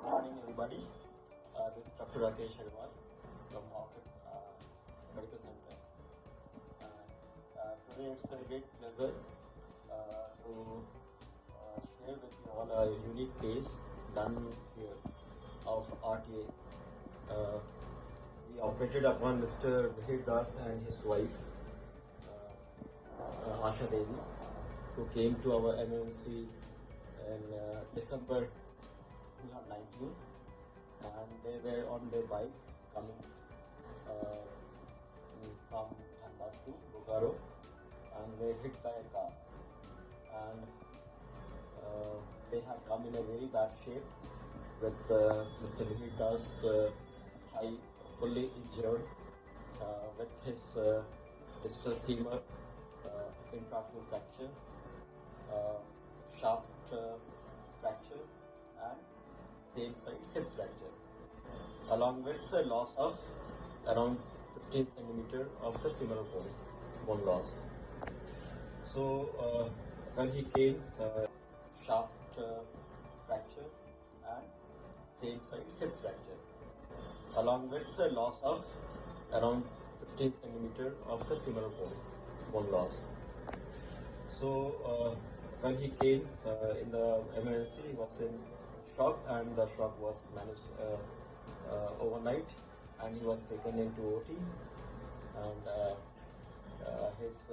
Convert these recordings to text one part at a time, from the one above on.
Morning, everybody. This is Dr Rakesh Agarwal from Orchid Medical Centre. Today it's a great pleasure to share with you all a unique case done here of RTA. We operated upon Mr. Mihir and his wife, Asha Devi, who came to our emergency in December 2019, and they were on their bike coming from Dhanbad to Bokaro, and were hit by a car, and they had come in a very bad shape with Mr. Mihir's thigh fully injured, with his distal femur intertrochanteric fracture, shaft fracture, and same side hip fracture, along with the loss of around 15 centimeter of the femoral bone loss. So when he came, shaft fracture and same side hip fracture, along with the loss of around 15 centimeter of the femoral bone loss. So when he came in the emergency, he was in shock, and the shock was managed overnight, and he was taken into OT, and his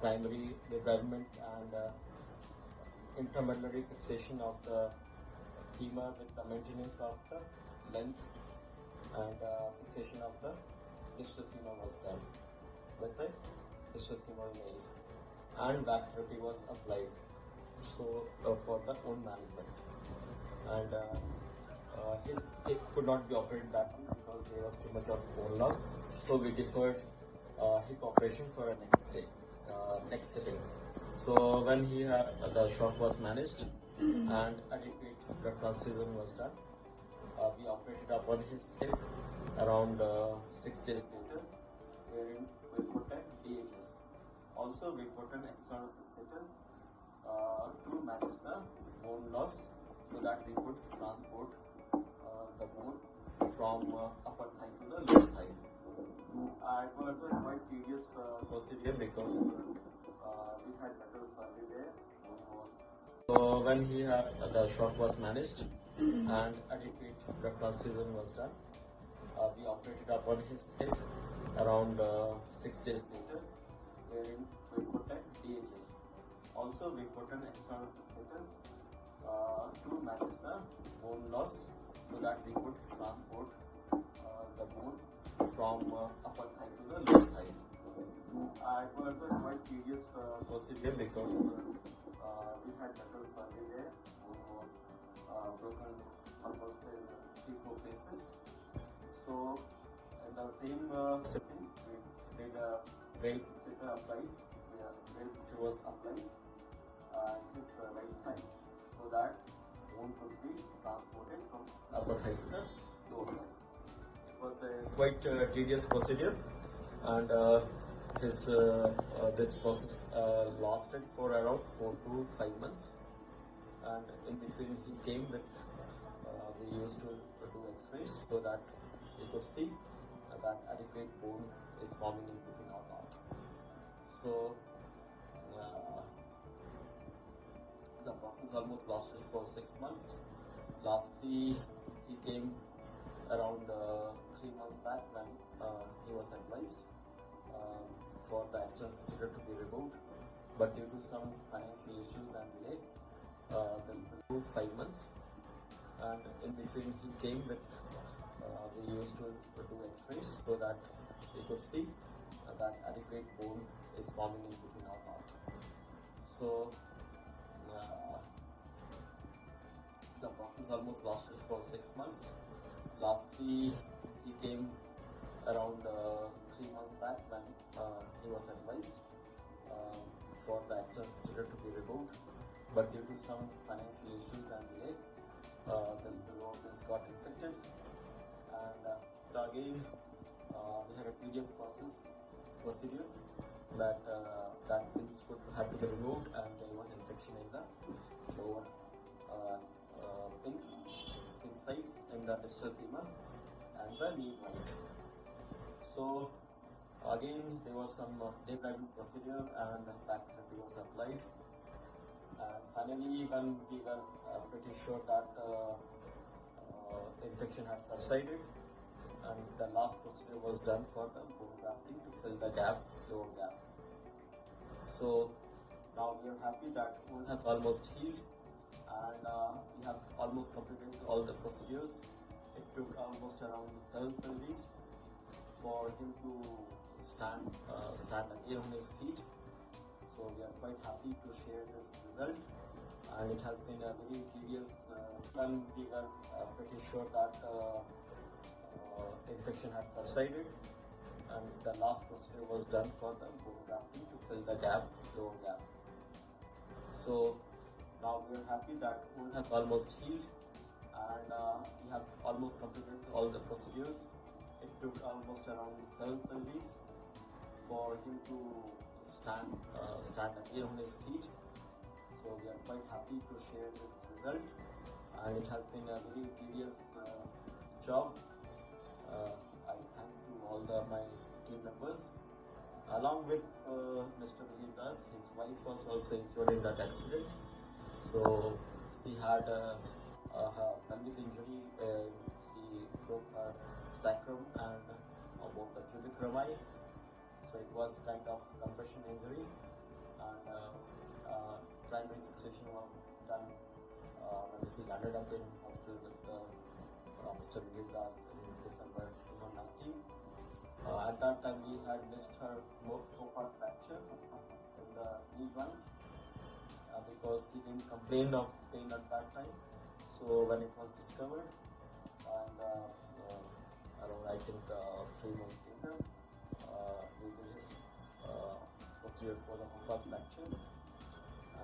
primary debridement and intermedullary fixation of the femur with the maintenance of the length, and fixation of the distal femur was done with the distal femur nail, and back therapy was applied for the wound management. And he could not be operated that time because there was too much of bone loss, so we deferred hip operation for a next sitting. So when the shock was managed and adequate blood transfusion was done, we operated upon his hip around 6 days later, wherein we put an DHS. Also, we put an external fixator to manage the bone loss, so that we could transport the bone from upper thigh to the lower thigh. It was a quite tedious procedure because we had metals everywhere. So when the shock was managed and adequate blood transfusion was done, we operated upon his hip around 6 days later, wherein we put an DHS. Also, we put an external fixator to manage the bone loss, so that we could transport the bone from upper thigh to the lower thigh. It was a quite tedious procedure because we had metals everywhere. Bone was broken almost in 3-4 places. So in the same sitting, we did a rail fixator applied. Rail fixator was applied in his right thigh, so that bone could be transported from upper thigh to the lower thigh. It was a quite tedious procedure, and this process lasted for around 4 to 5 months. And in between, he came with we used to do X-rays so that we could see that adequate bone is forming in between or not. So the process almost lasted for 6 months. Lastly, he came around 3 months back when he was advised for the external fixator to be removed, but due to some financial issues and delay, this took 5 months. And in between, he came with we used to do X-rays so that we could see that adequate bone is forming in between or not. So the process almost lasted for 6 months. Lastly, he came around 3 months back when he was advised for the external fixator to be removed, but due to some financial issues and delay, this got infected, and again we had a tedious procedure that pins had to be removed, and there was infection in the lower pins. in the distal femur and the knee joint. So again there was some debridement procedure and back therapy was applied. And finally, when we were pretty sure that infection had subsided, and the last procedure was done for the bone grafting to fill the gap, lower gap. So now we are happy that wound has almost healed, and we have almost completed all the procedures. It took almost around 7 surgeries for him to stand again on his feet. So we are quite happy to share this result, and it has been a very tedious when we were pretty sure that infection had subsided, and the last procedure was done for the bone grafting to fill the gap, lower gap. So now we are happy that wound has almost healed, and we have almost completed all the procedures. It took almost around 7 surgeries for him to stand again on his feet. So we are quite happy to share this result, and it has been a very tedious job. I thank to all my team members, along with Mr. Mihir. His wife was also injured in that accident. So she had her pelvic injury. She broke her sacrum and both the pubic rami. So it was kind of compression injury, and primary fixation was done when she landed up in hospital with Mr. Mihir in December 2019. At that time we had missed her first fracture in the knee joint because she didn't complain of pain at that time. So when it was discovered, and around I think 3 months later, we did his procedure for the first fracture,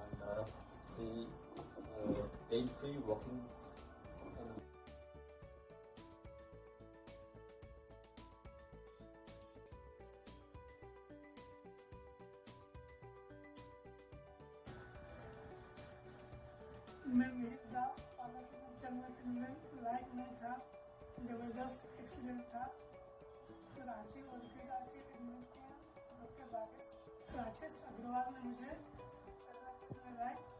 and she is pain-free walking in. मैं मिहिर दास पालापुर जन्म लायक नहीं था, जबरदस्त accident था। तो Ranchi orchid आके admit किया। Doctor Rakesh Agarwal ने मुझे चलने लायक